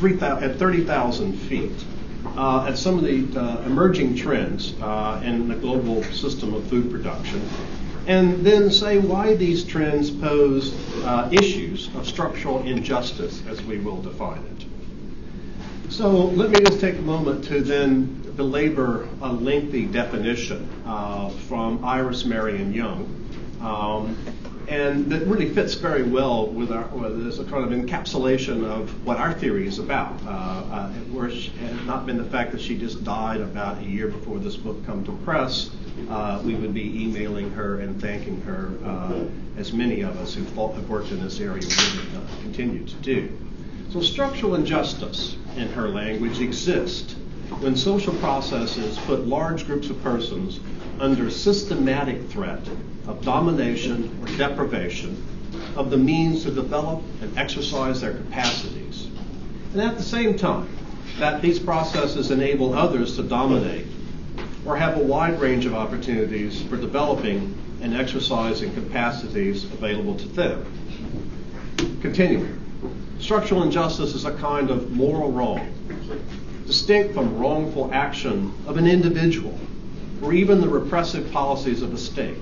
at 30,000 feet at some of the emerging trends in the global system of food production, and then say why these trends pose issues of structural injustice, as we will define it. So let me just take a moment to then belabor a lengthy definition from Iris Marion Young, and that really fits very well with this kind of encapsulation of what our theory is about. Where it had not been the fact that she just died about a year before this book come to press, we would be emailing her and thanking her, as many of us who have worked in this area would continue to do. So structural injustice, in her language, exists when social processes put large groups of persons under systematic threat of domination or deprivation of the means to develop and exercise their capacities. And at the same time, that these processes enable others to dominate or have a wide range of opportunities for developing and exercising capacities available to them. Continuing. Structural injustice is a kind of moral wrong, distinct from wrongful action of an individual or even the repressive policies of a state.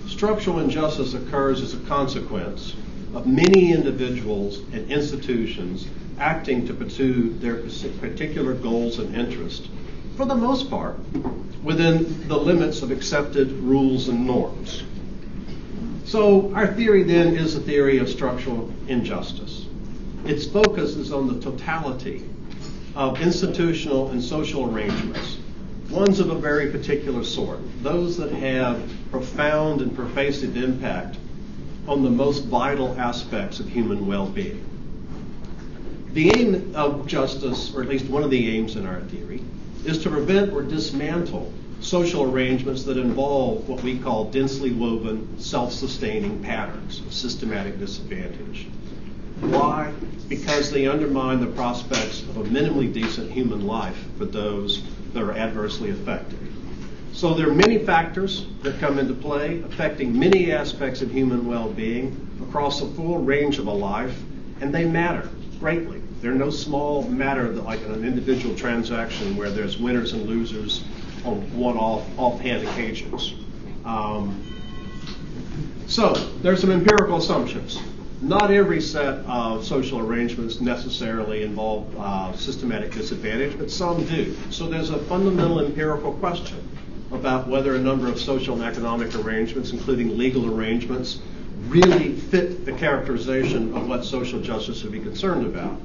Structural injustice occurs as a consequence of many individuals and institutions acting to pursue their particular goals and interests, for the most part, within the limits of accepted rules and norms. So our theory then is a theory of structural injustice. Its focus is on the totality of institutional and social arrangements, ones of a very particular sort, those that have profound and pervasive impact on the most vital aspects of human well-being. The aim of justice, or at least one of the aims in our theory, is to prevent or dismantle social arrangements that involve what we call densely woven, self-sustaining patterns of systematic disadvantage. Why? Because they undermine the prospects of a minimally decent human life for those that are adversely affected. So there are many factors that come into play, affecting many aspects of human well-being across a full range of a life, and they matter greatly. They're no small matter like an individual transaction where there's winners and losers on one-off, offhand occasions. So there's some empirical assumptions. Not every set of social arrangements necessarily involve systematic disadvantage, but some do. So there's a fundamental empirical question about whether a number of social and economic arrangements, including legal arrangements, really fit the characterization of what social justice would be concerned about.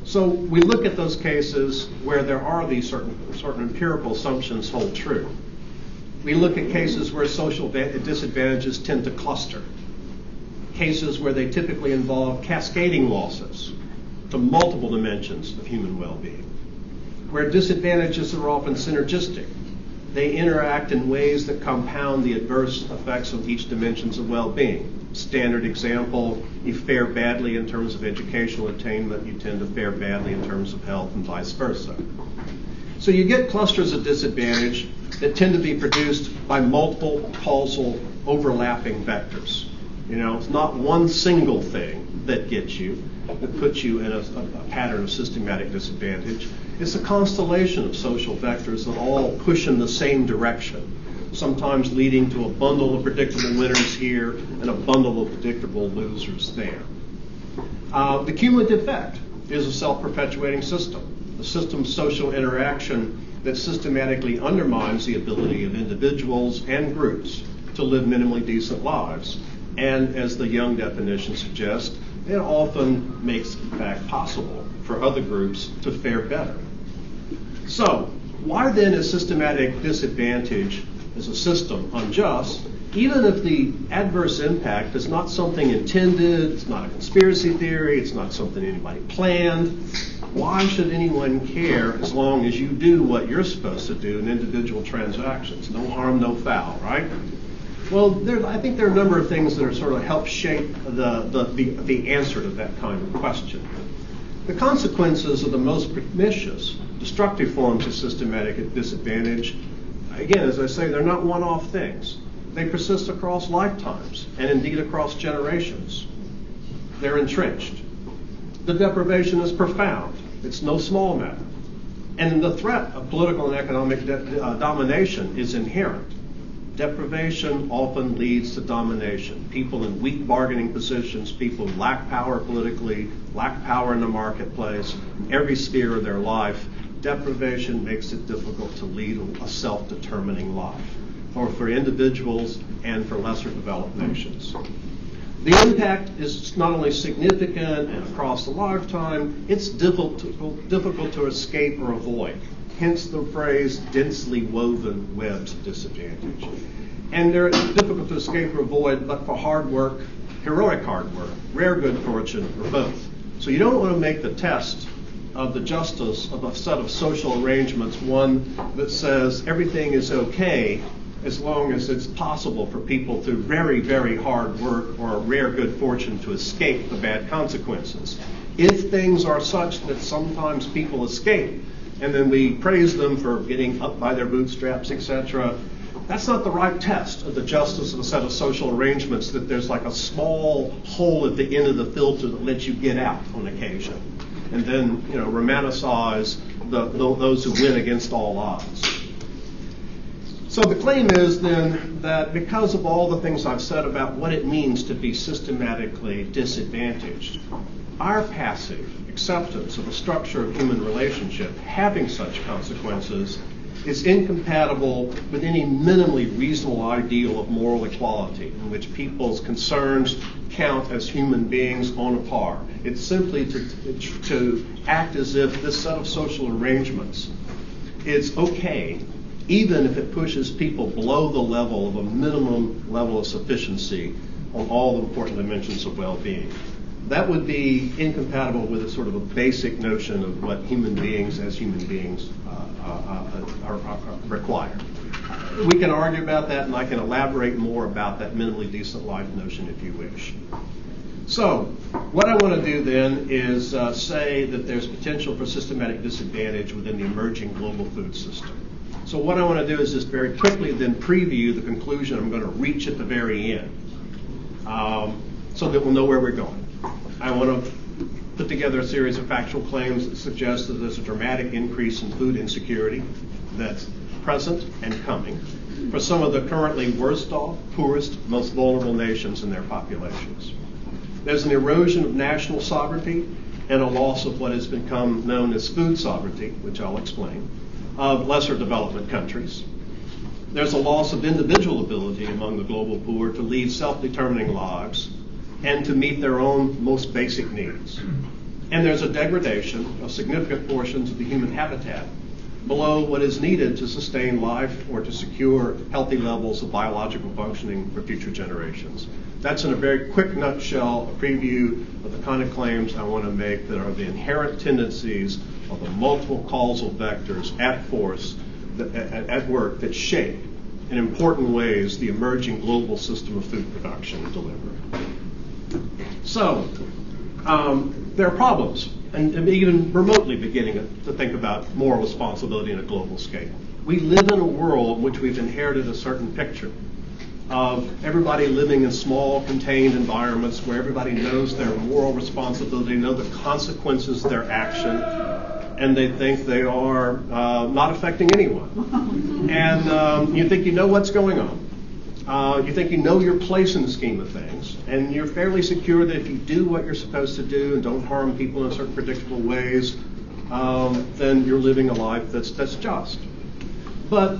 So we look at those cases where there are these certain empirical assumptions hold true. We look at cases where social disadvantages tend to cluster. Cases where they typically involve cascading losses to multiple dimensions of human well-being, where disadvantages are often synergistic. They interact in ways that compound the adverse effects of each dimensions of well-being. Standard example, you fare badly in terms of educational attainment, you tend to fare badly in terms of health, and vice versa. So you get clusters of disadvantage that tend to be produced by multiple causal overlapping vectors. You know, it's not one single thing that gets you, that puts you in a pattern of systematic disadvantage. It's a constellation of social vectors that all push in the same direction, sometimes leading to a bundle of predictable winners here and a bundle of predictable losers there. The cumulative effect is a self-perpetuating system, a system of social interaction that systematically undermines the ability of individuals and groups to live minimally decent lives. And as the Young definition suggests, it often makes it in fact possible for other groups to fare better. So why then is systematic disadvantage as a system unjust, even if the adverse impact is not something intended, it's not a conspiracy theory, it's not something anybody planned? Why should anyone care as long as you do what you're supposed to do in individual transactions? No harm, no foul, right? Well, I think there are a number of things that are sort of help shape the answer to that kind of question. The consequences of the most pernicious, destructive forms of systematic disadvantage, again, as I say, they're not one-off things. They persist across lifetimes and indeed across generations. They're entrenched. the deprivation is profound. It's no small matter. And the threat of political and economic domination is inherent. Deprivation often leads to domination. People in weak bargaining positions, people who lack power politically, lack power in the marketplace, in every sphere of their life. Deprivation makes it difficult to lead a self-determining life, for individuals and for lesser developed nations. The impact is not only significant and across the lifetime, it's difficult to escape or avoid. Hence the phrase densely woven webs of disadvantage. And they're difficult to escape or avoid, but for hard work, heroic hard work, rare good fortune, or both. So you don't want to make the test of the justice of a set of social arrangements one that says everything is okay as long as it's possible for people through very, very hard work or a rare good fortune to escape the bad consequences. If things are such that sometimes people escape, and then we praise them for getting up by their bootstraps, etc., that's not the right test of the justice of a set of social arrangements, that there's like a small hole at the end of the filter that lets you get out on occasion. And then, romanticize those who win against all odds. So the claim is then that because of all the things I've said about what it means to be systematically disadvantaged, our passive acceptance of the structure of human relationship having such consequences is incompatible with any minimally reasonable ideal of moral equality in which people's concerns count as human beings on a par. It's simply to act as if this set of social arrangements is okay, even if it pushes people below the level of a minimum level of sufficiency on all the important dimensions of well-being. That would be incompatible with a sort of a basic notion of what human beings as human beings require. We can argue about that, and I can elaborate more about that minimally decent life notion if you wish. So what I want to do then is say that there's potential for systematic disadvantage within the emerging global food system. So what I want to do is just very quickly then preview the conclusion I'm going to reach at the very end, so that we'll know where we're going. I want to put together a series of factual claims that suggest that there's a dramatic increase in food insecurity that's present and coming for some of the currently worst off, poorest, most vulnerable nations and their populations. There's an erosion of national sovereignty and a loss of what has become known as food sovereignty, which I'll explain, of lesser development countries. There's a loss of individual ability among the global poor to lead self-determining lives and to meet their own most basic needs. And there's a degradation of significant portions of the human habitat below what is needed to sustain life or to secure healthy levels of biological functioning for future generations. That's in a very quick nutshell, a preview of the kind of claims I want to make that are the inherent tendencies of the multiple causal vectors at force, at work, that shape in important ways the emerging global system of food production and delivery. So, there are problems, and even remotely beginning to think about moral responsibility on a global scale. We live in a world in which we've inherited a certain picture of everybody living in small, contained environments where everybody knows their moral responsibility, know the consequences of their action, and they think they are not affecting anyone. And you think you know what's going on. You think you know your place in the scheme of things, and you're fairly secure that if you do what you're supposed to do and don't harm people in certain predictable ways, then you're living a life that's just. But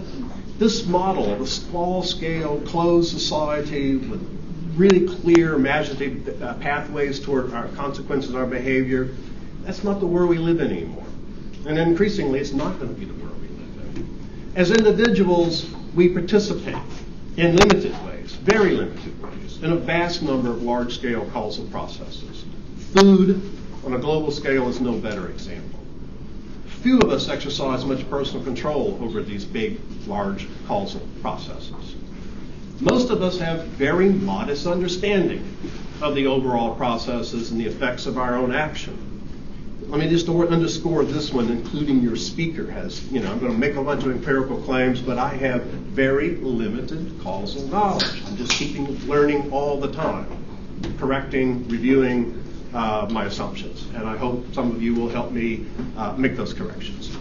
this model of a small-scale, closed society with really clear, imaginative pathways toward our consequences of our behavior, that's not the world we live in anymore. And increasingly, it's not going to be the world we live in. As individuals, we participate in limited ways, very limited ways, in a vast number of large-scale causal processes. Food, on a global scale, is no better example. Few of us exercise much personal control over these big, large causal processes. Most of us have very modest understanding of the overall processes and the effects of our own action. Let me just underscore this one, including your speaker has, I'm going to make a bunch of empirical claims, but I have very limited causal knowledge. I'm just keeping learning all the time, correcting, reviewing, my assumptions, and I hope some of you will help me make those corrections.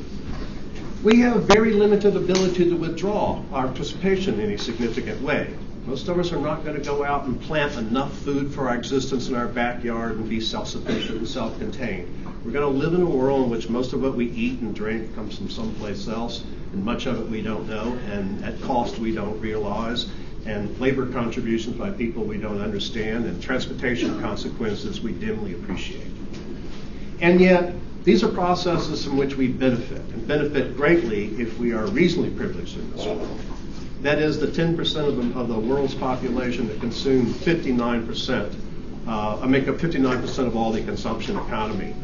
We have very limited ability to withdraw our participation in any significant way. Most of us are not going to go out and plant enough food for our existence in our backyard and be self-sufficient and self-contained. We're going to live in a world in which most of what we eat and drink comes from someplace else, and much of it we don't know, and at cost we don't realize, and labor contributions by people we don't understand, and transportation consequences we dimly appreciate. And yet, these are processes from which we benefit, and benefit greatly if we are reasonably privileged in this world. That is, the 10% of the world's population that consume 59%, make up 59% of all the consumption economy,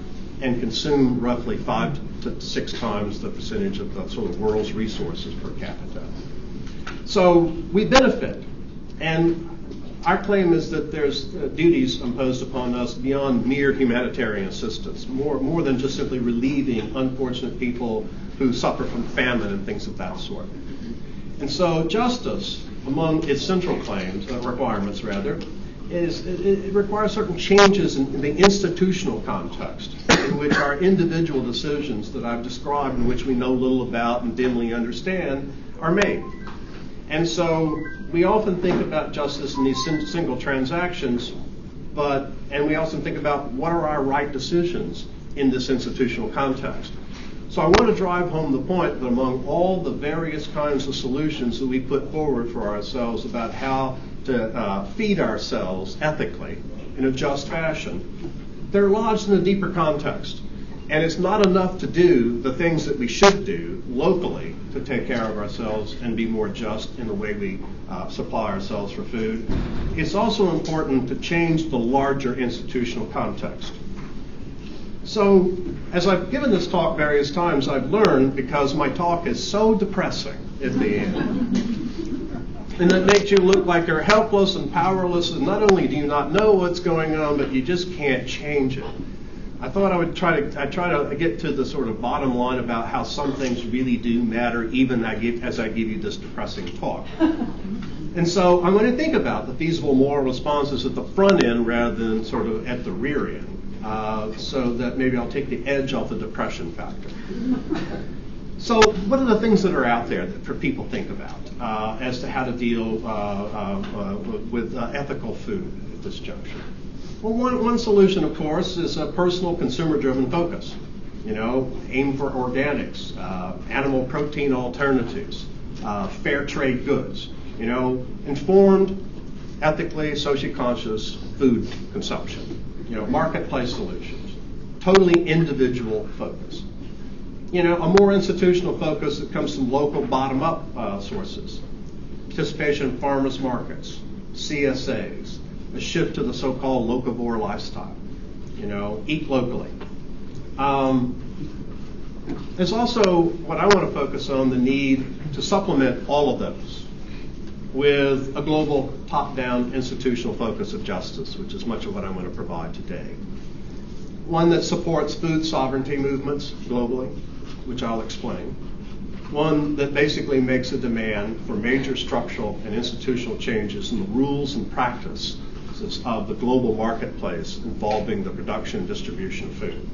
and consume roughly 5 to 6 times the percentage of the sort of world's resources per capita. So we benefit, and our claim is that there's duties imposed upon us beyond mere humanitarian assistance, more than just simply relieving unfortunate people who suffer from famine and things of that sort. And so justice, among its central claims, requirements rather, it requires certain changes in the institutional context in which our individual decisions that I've described, in which we know little about and dimly understand, are made. And so we often think about justice in these single transactions, and we also think about what are our right decisions in this institutional context. So I want to drive home the point that among all the various kinds of solutions that we put forward for ourselves about how to feed ourselves ethically in a just fashion, they're lodged in a deeper context. And it's not enough to do the things that we should do locally to take care of ourselves and be more just in the way we supply ourselves for food. It's also important to change the larger institutional context. So, as I've given this talk various times, I've learned, because my talk is so depressing at the end, and it makes you look like you're helpless and powerless, and not only do you not know what's going on, but you just can't change it. I thought I'd try to get to the sort of bottom line about how some things really do matter, even as I give you this depressing talk. And so I'm going to think about the feasible moral responses at the front end rather than sort of at the rear end, so that maybe I'll take the edge off the depression factor. So what are the things that are out there that people think about as to how to deal with ethical food at this juncture? Well, one solution, of course, is a personal consumer-driven focus. Aim for organics, animal protein alternatives, fair trade goods. Informed, ethically, socially conscious food consumption. Marketplace solutions. Totally individual focus. A more institutional focus that comes from local bottom-up sources. Participation in farmers markets, CSAs, a shift to the so-called locavore lifestyle. Eat locally. There's also what I want to focus on, the need to supplement all of those with a global top-down institutional focus of justice, which is much of what I'm going to provide today. One that supports food sovereignty movements globally, which I'll explain. One that basically makes a demand for major structural and institutional changes in the rules and practice of the global marketplace involving the production and distribution of food.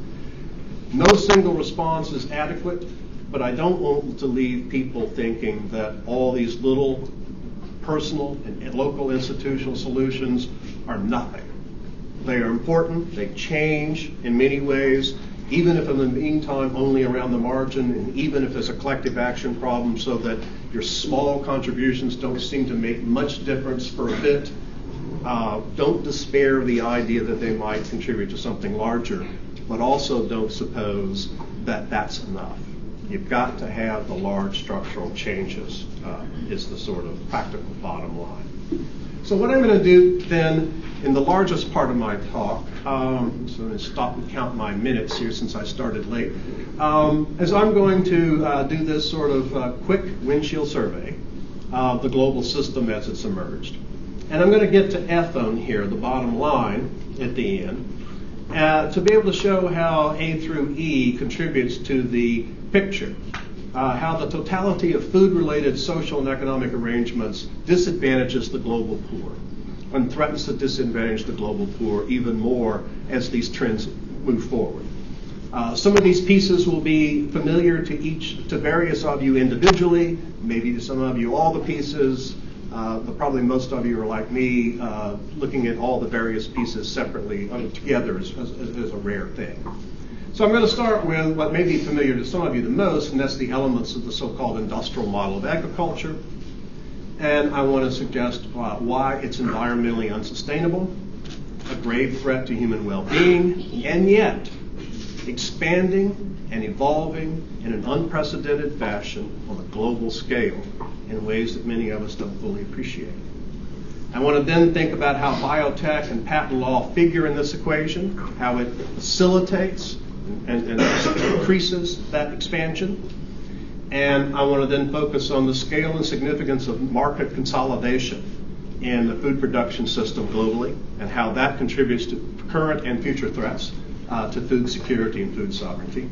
No single response is adequate, but I don't want to leave people thinking that all these little personal and local institutional solutions are nothing. They are important, they change in many ways, even if in the meantime only around the margin, and even if there's a collective action problem so that your small contributions don't seem to make much difference for a bit. Don't despair of the idea that they might contribute to something larger, but also don't suppose that that's enough. You've got to have the large structural changes, is the sort of practical bottom line. So what I'm going to do then in the largest part of my talk, so I'm going to stop and count my minutes here since I started late, is I'm going to do this sort of quick windshield survey of the global system as it's emerged. And I'm going to get to F on here, the bottom line at the end, to be able to show how A through E contributes to the picture, how the totality of food-related social and economic arrangements disadvantages the global poor, and threatens to disadvantage the global poor even more as these trends move forward. Some of these pieces will be familiar to various of you individually, maybe to some of you all the pieces, but probably most of you are like me, looking at all the various pieces separately together is a rare thing. So I'm going to start with what may be familiar to some of you the most, and that's the elements of the so-called industrial model of agriculture. And I want to suggest why it's environmentally unsustainable, a grave threat to human well-being, and yet expanding and evolving in an unprecedented fashion on a global scale in ways that many of us don't fully appreciate. I want to then think about how biotech and patent law figure in this equation, how it facilitates and increases that expansion. And I want to then focus on the scale and significance of market consolidation in the food production system globally and how that contributes to current and future threats to food security and food sovereignty,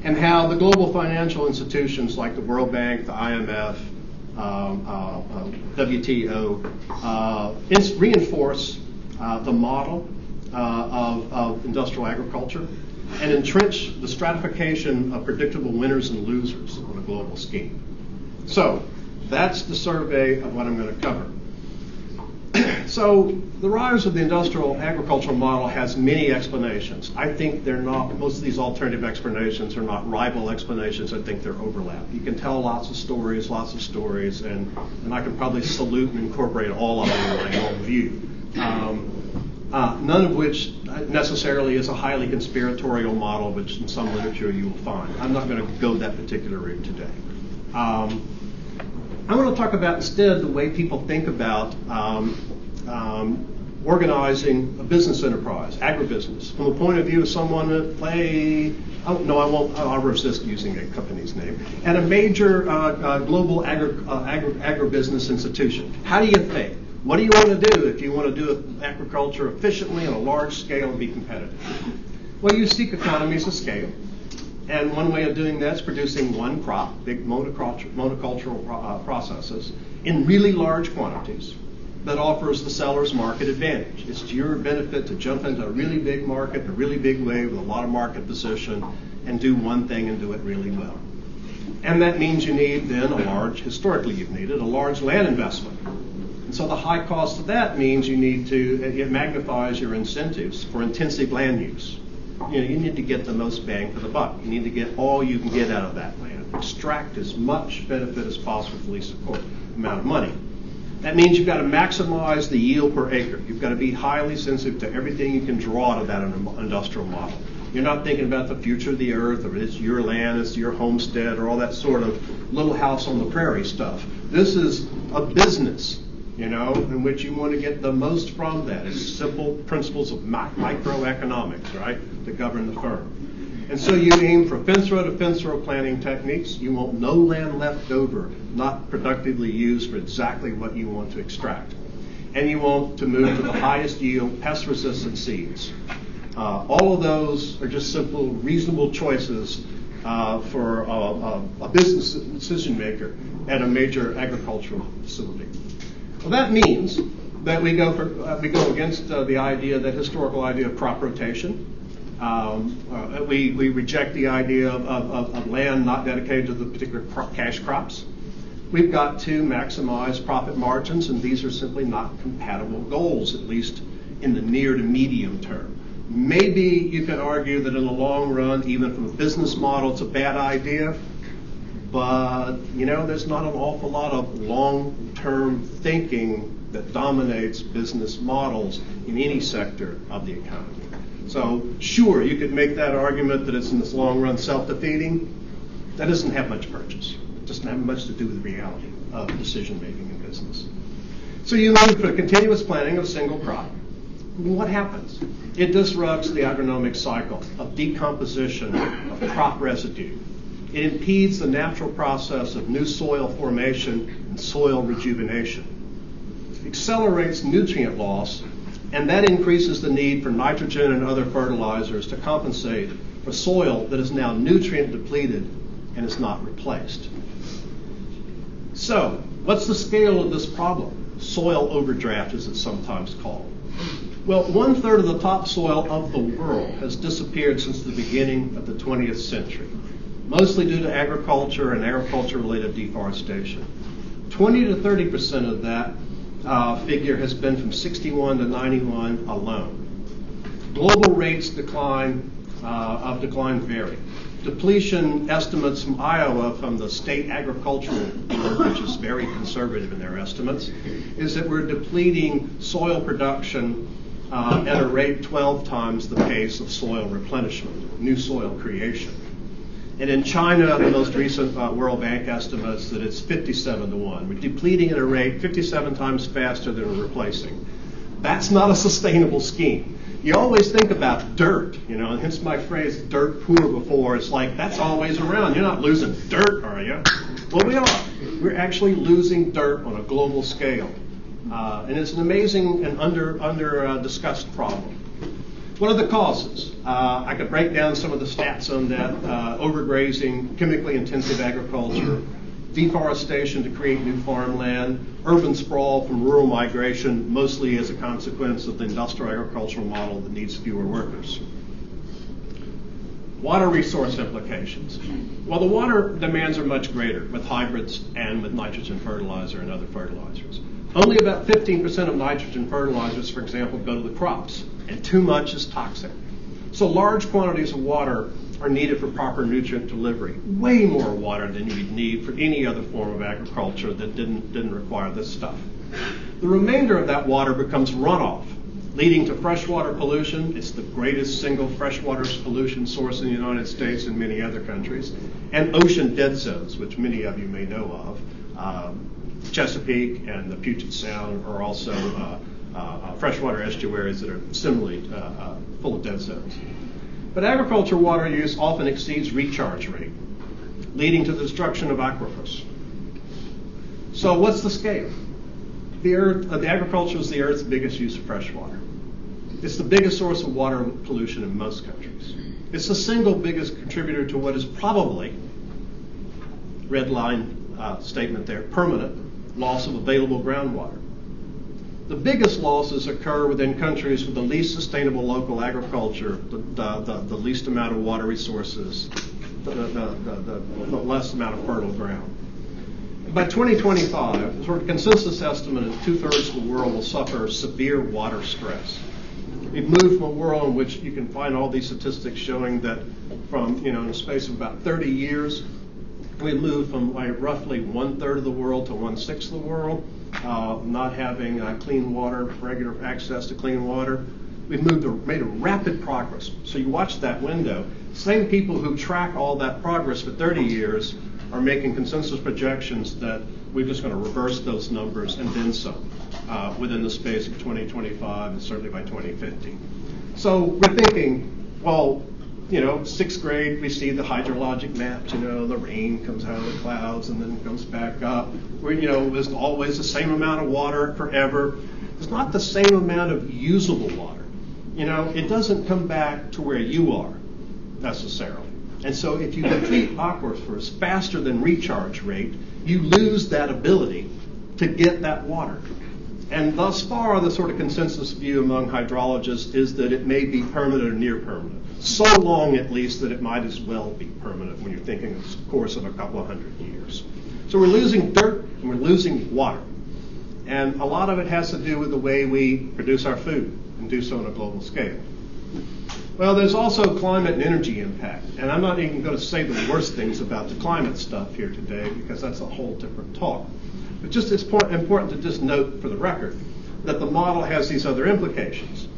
and how the global financial institutions like the World Bank, the IMF, WTO reinforce the model of industrial agriculture and entrench the stratification of predictable winners and losers on a global scheme. So that's the survey of what I'm going to cover. So the rise of the industrial agricultural model has many explanations. I think they're not, most of these alternative explanations are not rival explanations. I think they're overlap. You can tell lots of stories, and I can probably salute and incorporate all of them in my own view. None of which necessarily is a highly conspiratorial model, which in some literature you will find. I'm not going to go that particular route today. I want to talk about instead the way people think about organizing a business enterprise, agribusiness, from the point of view of someone that I'll resist using a company's name, at a major global agribusiness institution. How do you think? What do you want to do if you want to do agriculture efficiently on a large scale and be competitive? Well, you seek economies of scale. And one way of doing that is producing one crop, big monocultural processes, in really large quantities that offers the seller's market advantage. It's to your benefit to jump into a really big market, in a really big way with a lot of market position, and do one thing and do it really well. And that means you need then historically you've needed a large land investment. And so the high cost of that means it magnifies your incentives for intensive land use. You need to get the most bang for the buck. You need to get all you can get out of that land. Extract as much benefit as possible for the least amount of money. That means you've got to maximize the yield per acre. You've got to be highly sensitive to everything you can draw out of that industrial model. You're not thinking about the future of the earth, or it's your land, it's your homestead, or all that sort of little house on the prairie stuff. This is a business, in which you want to get the most from that. It's simple principles of microeconomics, right, that govern the firm. And so you aim for fence row to fence row planting techniques. You want no land left over, not productively used for exactly what you want to extract. And you want to move to the highest yield, pest-resistant seeds. All of those are just simple, reasonable choices for a business decision maker at a major agricultural facility. Well, that means that we go against the historical idea of crop rotation. We reject the idea of land not dedicated to the particular cash crops. We've got to maximize profit margins, and these are simply not compatible goals, at least in the near to medium term. Maybe you can argue that in the long run, even from a business model, it's a bad idea. But, there's not an awful lot of long-term thinking that dominates business models in any sector of the economy. So, sure, you could make that argument that it's in this long run self-defeating. That doesn't have much purchase. It doesn't have much to do with the reality of decision-making in business. So you move for continuous planting of single crop. What happens? It disrupts the agronomic cycle of decomposition of crop residue. It impedes the natural process of new soil formation and soil rejuvenation. It accelerates nutrient loss, and that increases the need for nitrogen and other fertilizers to compensate for soil that is now nutrient depleted and is not replaced. So, what's the scale of this problem? soil overdraft, as it's sometimes called. Well, 1/3 of the topsoil of the world has disappeared since the beginning of the 20th century, mostly due to agriculture and agriculture-related deforestation. 20 to 30% of that figure has been from 61 to 91 alone. Global rates of decline vary. Depletion estimates from Iowa, from the state agricultural board, which is very conservative in their estimates, is that we're depleting soil production at a rate 12 times the pace of soil replenishment, new soil creation. And in China, the most recent World Bank estimates that it's 57 to 1. We're depleting at a rate 57 times faster than we're replacing. That's not a sustainable scheme. You always think about dirt, and hence my phrase, dirt poor before. It's like, that's always around. You're not losing dirt, are you? Well, we are. We're actually losing dirt on a global scale. And it's an amazing and under discussed problem. What are the causes? I could break down some of the stats on that. Overgrazing, chemically intensive agriculture, deforestation to create new farmland, urban sprawl from rural migration, mostly as a consequence of the industrial agricultural model that needs fewer workers. Water resource implications. Well, the water demands are much greater with hybrids and with nitrogen fertilizer and other fertilizers. Only about 15% of nitrogen fertilizers, for example, go to the crops, and too much is toxic. So large quantities of water are needed for proper nutrient delivery. Way more water than you would need for any other form of agriculture that didn't require this stuff. The remainder of that water becomes runoff, leading to freshwater pollution. It's the greatest single freshwater pollution source in the United States and many other countries, and ocean dead zones, which many of you may know of. Chesapeake and the Puget Sound are also freshwater estuaries that are similarly full of dead zones. But agriculture water use often exceeds recharge rate, leading to the destruction of aquifers. So what's the scale? The agriculture is the Earth's biggest use of fresh water. It's the biggest source of water pollution in most countries. It's the single biggest contributor to what is probably, red line statement there, permanent loss of available groundwater. The biggest losses occur within countries with the least sustainable local agriculture, the least amount of water resources, the less amount of fertile ground. By 2025, the sort of consensus estimate is 2/3 of the world will suffer severe water stress. We've moved from a world in which you can find all these statistics showing that from, in the space of about 30 years, we moved from roughly 1/3 of the world to 1/6 of the world, not having clean water, regular access to clean water. We've made a rapid progress. So you watch that window. Same people who track all that progress for 30 years are making consensus projections that we're just going to reverse those numbers and then some within the space of 2025 and certainly by 2050. So we're thinking, well, 6th grade, we see the hydrologic maps, the rain comes out of the clouds and then comes back up. There's always the same amount of water forever. It's not the same amount of usable water. It doesn't come back to where you are necessarily. And so if you deplete aquifers faster than recharge rate, you lose that ability to get that water. And thus far, the sort of consensus view among hydrologists is that it may be permanent or near permanent. So long, at least, that it might as well be permanent when you're thinking of the course of a couple of hundred years. So we're losing dirt and we're losing water. And a lot of it has to do with the way we produce our food and do so on a global scale. Well, there's also climate and energy impact. And I'm not even going to say the worst things about the climate stuff here today because that's a whole different talk. But just it's important to just note for the record that the model has these other implications.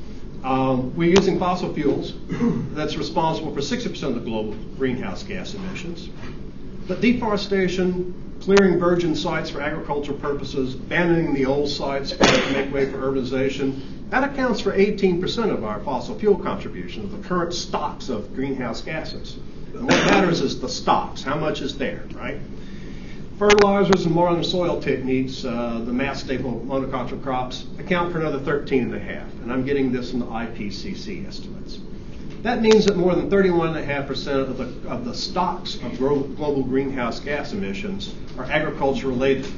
We're using fossil fuels that's responsible for 60% of the global greenhouse gas emissions. But deforestation, clearing virgin sites for agricultural purposes, abandoning the old sites to make way for urbanization, that accounts for 18% of our fossil fuel contribution, of the current stocks of greenhouse gases. And what matters is the stocks, how much is there, right? Fertilizers and modern soil techniques, the mass staple monoculture crops, account for another 13.5%, and I'm getting this in the IPCC estimates. That means that more than 31.5% of the stocks of global greenhouse gas emissions are agriculture related.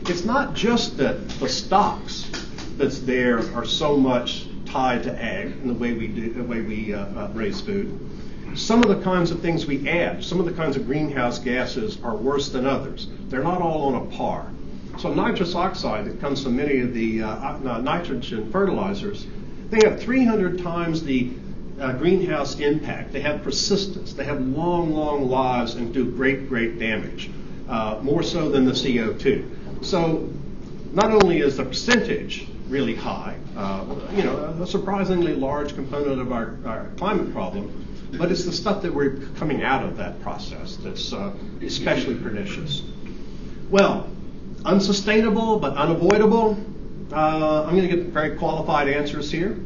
it's not just that the stocks that's there are so much tied to ag and the way we raise food. Some of the kinds of things we add, some of the kinds of greenhouse gases are worse than others. They're not all on a par. So nitrous oxide that comes from many of the nitrogen fertilizers, they have 300 times the greenhouse impact. They have persistence. They have long, long lives and do great, great damage, more so than the CO2. So not only is the percentage really high, a surprisingly large component of our climate problem, but it's the stuff that we're coming out of that process that's especially pernicious. Well, unsustainable but unavoidable. I'm going to get very qualified answers here.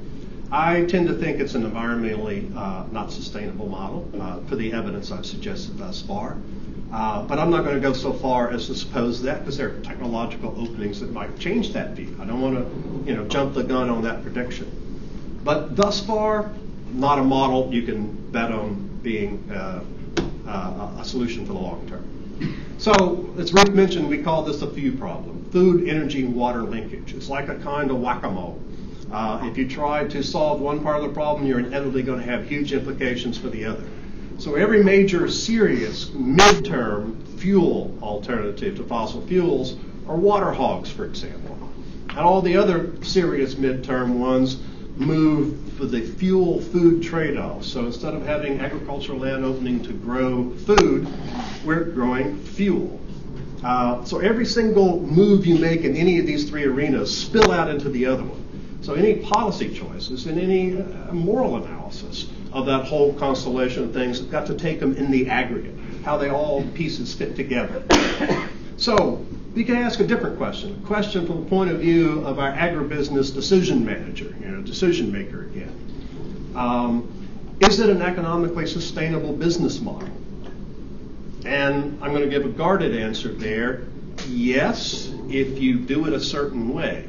I tend to think it's an environmentally not sustainable model for the evidence I've suggested thus far. But I'm not going to go so far as to suppose that, because there are technological openings that might change that view. I don't want to, jump the gun on that prediction. But thus far, not a model you can bet on being a solution for the long term. So, as Rick mentioned, we call this the food problem: food, energy, and water linkage. It's like a kind of whack-a-mole. If you try to solve one part of the problem, you're inevitably going to have huge implications for the other. So every major serious midterm fuel alternative to fossil fuels are water hogs, for example. And all the other serious midterm ones move for the fuel-food trade-off. So instead of having agricultural land opening to grow food, we're growing fuel. So every single move you make in any of these three arenas spill out into the other one. So any policy choices and any moral analysis of that whole constellation of things have got to take them in the aggregate, how they all pieces fit together. So we can ask a different question, a question from the point of view of our agribusiness decision manager, decision maker again. Is it an economically sustainable business model? And I'm going to give a guarded answer there. Yes, if you do it a certain way.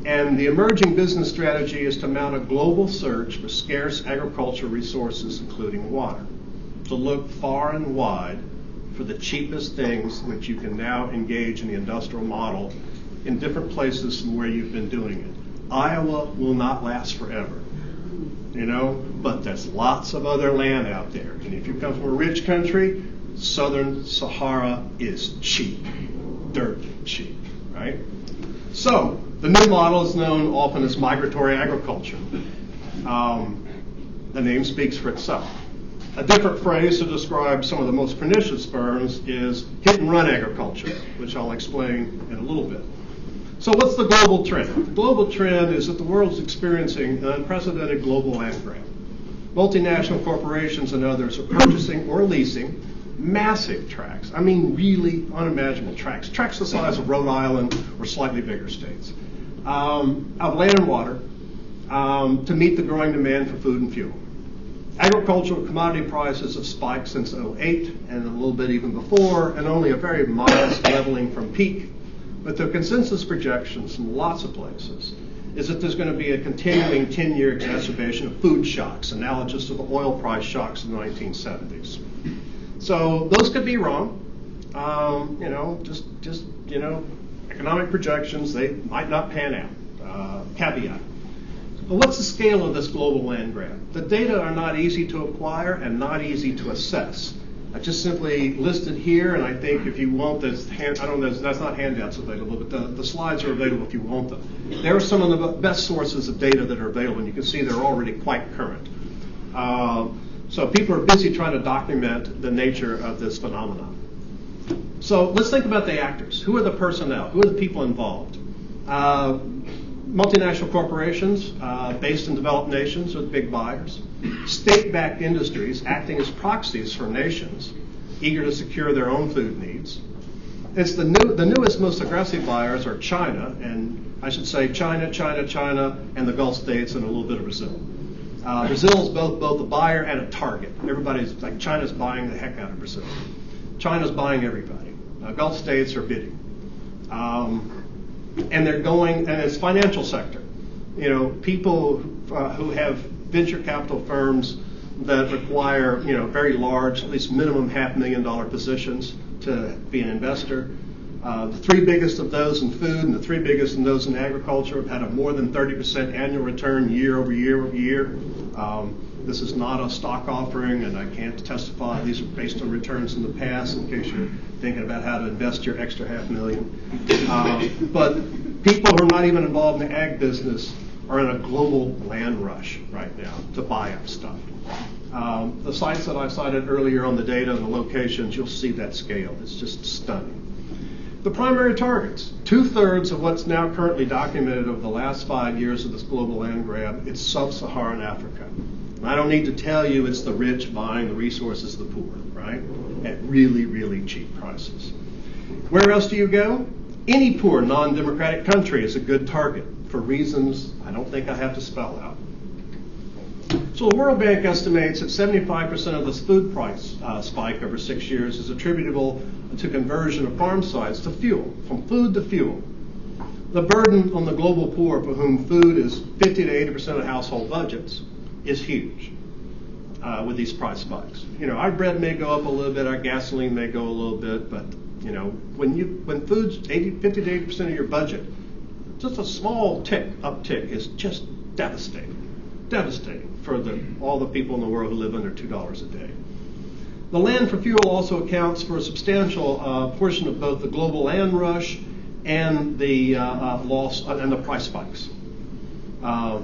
And the emerging business strategy is to mount a global search for scarce agricultural resources, including water, to look far and wide for the cheapest things which you can now engage in the industrial model in different places from where you've been doing it. Iowa will not last forever, but there's lots of other land out there. And if you come from a rich country, southern Sahara is cheap, dirt cheap, right? So the new model is known often as migratory agriculture. The name speaks for itself. A different phrase to describe some of the most pernicious firms is hit-and-run agriculture, which I'll explain in a little bit. So what's the global trend? The global trend is that the world's experiencing an unprecedented global land grab. Multinational corporations and others are purchasing or leasing massive tracts. I mean really unimaginable tracts the size of Rhode Island or slightly bigger states, of land and water to meet the growing demand for food and fuel. Agricultural commodity prices have spiked since 2008 and a little bit even before, and only a very modest leveling from peak. But the consensus projections from lots of places is that there's going to be a continuing 10-year exacerbation of food shocks, analogous to the oil price shocks in the 1970s. So those could be wrong. Economic projections, they might not pan out. Caveat. But what's the scale of this global land grab? The data are not easy to acquire and not easy to assess. I just simply listed here, and I think if you want this, that's not handouts available, but the slides are available if you want them. There are some of the best sources of data that are available, and you can see they're already quite current. So people are busy trying to document the nature of this phenomenon. So let's think about the actors. Who are the personnel? Who are the people involved? Multinational corporations based in developed nations are the big buyers. State-backed industries acting as proxies for nations eager to secure their own food needs. It's the newest, most aggressive buyers are China, and I should say China, and the Gulf states, and a little bit of Brazil. Brazil is both a buyer and a target. Everybody's like, China's buying the heck out of Brazil. China's buying everybody. Gulf states are bidding. And they're going, and it's financial sector. People who have venture capital firms that require, very large, at least minimum $500,000 positions to be an investor. The three biggest of those in food and the three biggest of those in agriculture have had a more than 30% annual return year over year over year. This is not a stock offering, and I can't testify. These are based on returns in the past in case you're thinking about how to invest your extra $500,000. But people who are not even involved in the ag business are in a global land rush right now to buy up stuff. The sites that I cited earlier on the data and the locations, you'll see that scale. It's just stunning. The primary targets, 2/3 of what's now currently documented over the last 5 years of this global land grab, it's sub-Saharan Africa. And I don't need to tell you it's the rich buying the resources of the poor, right? At really, really cheap prices. Where else do you go? Any poor non-democratic country is a good target for reasons I don't think I have to spell out. So the World Bank estimates that 75% of this food price spike over 6 years is attributable to conversion of farm sites to fuel, from food to fuel. The burden on the global poor, for whom food is 50 to 80% of household budgets, is huge with these price spikes. Our bread may go up a little bit, our gasoline may go a little bit, but when food's 50 to 80% of your budget, just a small uptick is just devastating for all the people in the world who live under $2 a day. The land for fuel also accounts for a substantial portion of both the global land rush and the loss and the price spikes.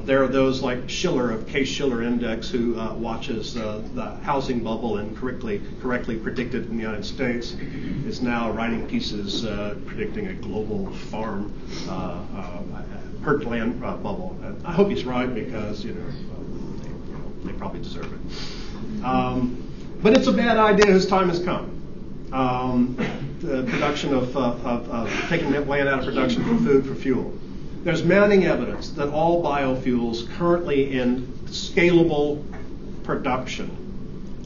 There are those like Schiller of Case-Shiller Index who watches the housing bubble and correctly predicted in the United States, is now writing pieces predicting a global farm herd land bubble. I hope he's right because they probably deserve it. But it's a bad idea whose time has come. The production of taking land out of production for food for fuel. There's mounting evidence that all biofuels currently in scalable production,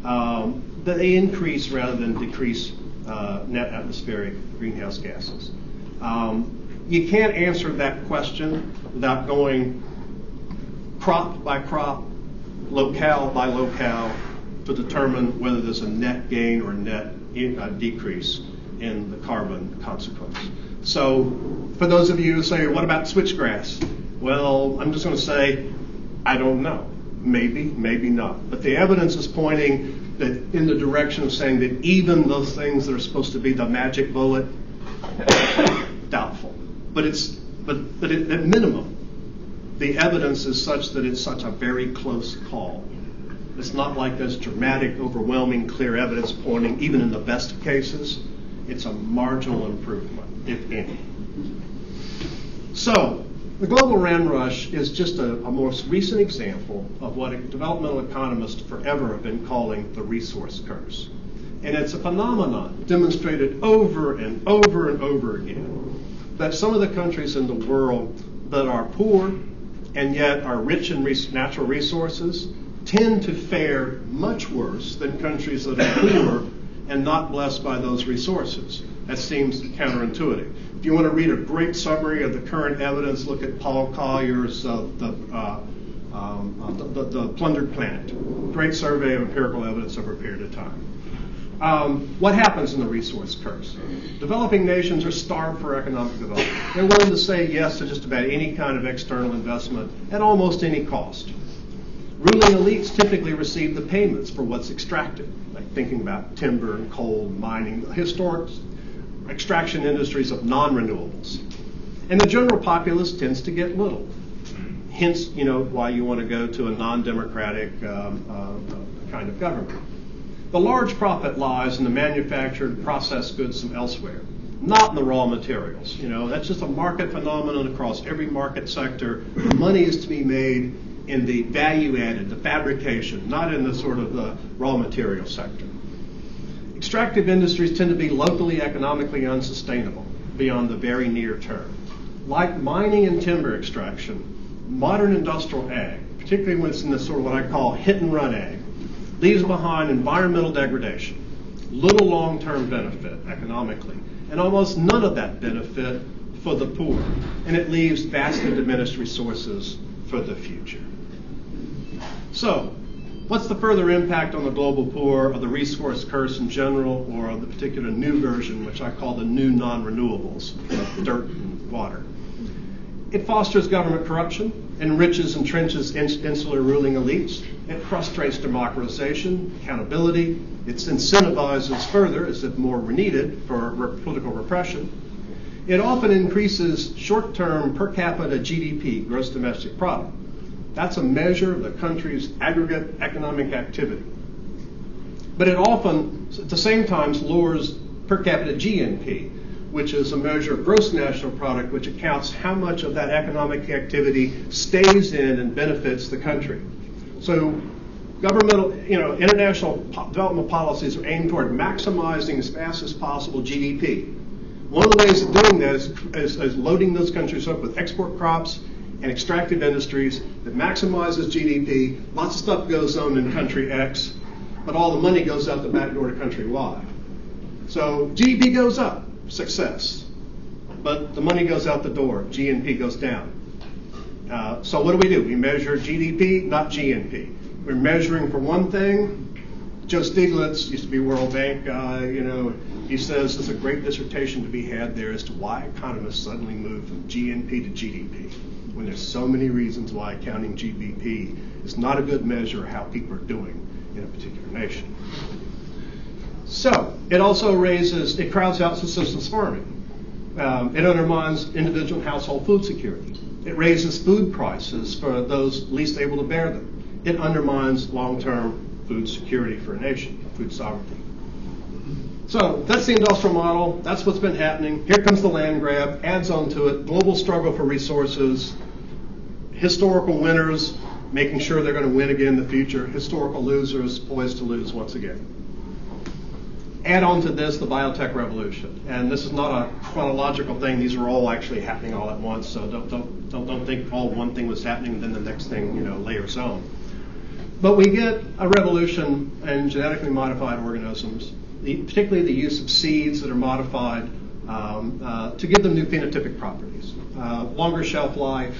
that they increase rather than decrease net atmospheric greenhouse gases. You can't answer that question without going crop by crop, locale by locale, to determine whether there's a net gain or net decrease in the carbon consequence. So for those of you who say, what about switchgrass? Well, I'm just going to say, I don't know. Maybe, maybe not. But the evidence is pointing that in the direction of saying that even those things that are supposed to be the magic bullet, doubtful. But at minimum, the evidence is such that it's such a very close call. It's not like there's dramatic, overwhelming, clear evidence pointing, even in the best of cases. It's a marginal improvement, if any. So, the global land rush is just a most recent example of what developmental economists forever have been calling the resource curse. And it's a phenomenon demonstrated over and over and over again that some of the countries in the world that are poor and yet are rich in natural resources tend to fare much worse than countries that are poor and not blessed by those resources. That seems counterintuitive. If you want to read a great summary of the current evidence, look at Paul Collier's The Plundered Planet. Great survey of empirical evidence over a period of time. What happens in the resource curse? Developing nations are starved for economic development. They're willing to say yes to just about any kind of external investment at almost any cost. Ruling elites typically receive the payments for what's extracted, like thinking about timber and coal, mining, the historic extraction industries of non-renewables. And the general populace tends to get little. Hence, why you want to go to a non-democratic kind of government. The large profit lies in the manufactured processed goods from elsewhere, not in the raw materials. That's just a market phenomenon across every market sector. Money is to be made in the value added, the fabrication, not in the sort of the raw material sector. Extractive industries tend to be locally economically unsustainable beyond the very near term. Like mining and timber extraction, modern industrial ag, particularly when it's in the sort of what I call hit and run ag, leaves behind environmental degradation, little long-term benefit economically, and almost none of that benefit for the poor, and it leaves vastly diminished resources for the future. So, what's the further impact on the global poor of the resource curse in general, or of the particular new version, which I call the new non-renewables, dirt and water? It fosters government corruption, enriches and entrenches insular ruling elites. It frustrates democratization, accountability. It incentivizes further, as if more were needed, for political repression. It often increases short-term per capita GDP, gross domestic product. That's a measure of the country's aggregate economic activity. But it often, at the same time, lowers per capita GNP, which is a measure of gross national product, which accounts how much of that economic activity stays in and benefits the country. So governmental, international development policies are aimed toward maximizing as fast as possible GDP. One of the ways of doing this is loading those countries up with export crops and extractive industries that maximizes GDP. Lots of stuff goes on in country X, but all the money goes out the back door to country Y. So GDP goes up, success. But the money goes out the door, GNP goes down. So what do? We measure GDP, not GNP. We're measuring for one thing. Joe Stiglitz used to be World Bank guy, he says there's a great dissertation to be had there as to why economists suddenly move from GNP to GDP, when there's so many reasons why counting GDP is not a good measure of how people are doing in a particular nation. So it also it crowds out subsistence farming. It undermines individual and household food security. It raises food prices for those least able to bear them. It undermines long-term food security for a nation, food sovereignty. So that's the industrial model. That's what's been happening. Here comes the land grab, adds on to it, global struggle for resources, historical winners, making sure they're going to win again in the future, historical losers poised to lose once again. Add on to this the biotech revolution. And this is not a chronological thing. These are all actually happening all at once. So don't think all one thing was happening and then the next thing, layers on. But we get a revolution in genetically modified organisms, particularly the use of seeds that are modified to give them new phenotypic properties. Longer shelf life,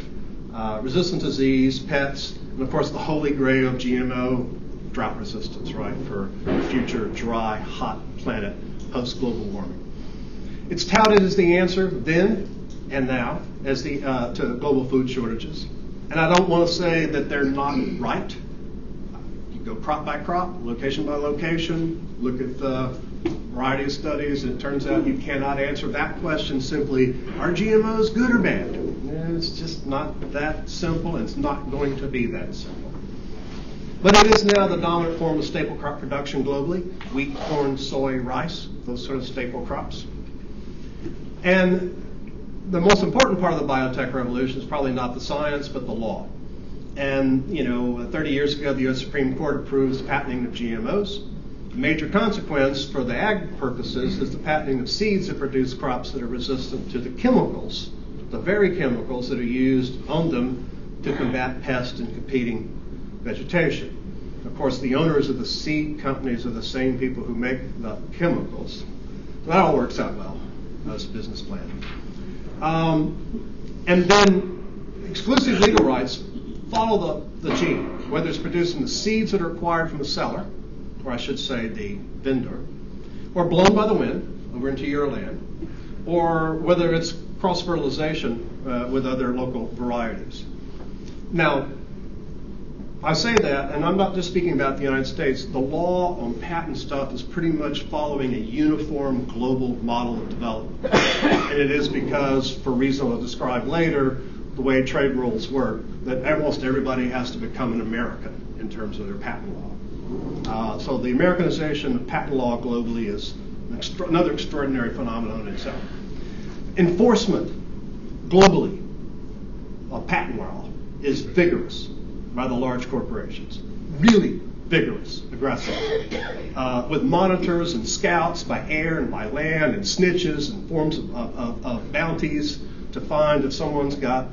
resistant disease, pets, and of course the holy grail of GMO, drought resistance, right, for a future dry, hot planet post-global warming. It's touted as the answer then and now as to global food shortages. And I don't want to say that they're not right. Go crop by crop, location by location, look at the variety of studies, and it turns out you cannot answer that question simply, are GMOs good or bad? It's just not that simple, and it's not going to be that simple. But it is now the dominant form of staple crop production globally, wheat, corn, soy, rice, those sort of staple crops. And the most important part of the biotech revolution is probably not the science, but the law. And, 30 years ago, the U.S. Supreme Court approves patenting of GMOs. The major consequence for the ag purposes is the patenting of seeds that produce crops that are resistant to the chemicals, the very chemicals that are used on them to combat pests and competing vegetation. Of course, the owners of the seed companies are the same people who make the chemicals. So that all works out well as a business plan. And then exclusive legal rights follow the gene, whether it's producing the seeds that are acquired from the seller, or I should say the vendor, or blown by the wind over into your land, or whether it's cross-fertilization with other local varieties. Now, I say that, and I'm not just speaking about the United States, the law on patent stuff is pretty much following a uniform global model of development. And it is because, for reasons I'll describe later, the way trade rules work, that almost everybody has to become an American in terms of their patent law. So the Americanization of patent law globally is another extraordinary phenomenon in itself. Enforcement globally of patent law is vigorous by the large corporations, really vigorous, aggressive, with monitors and scouts by air and by land and snitches and forms of bounties to find if someone's got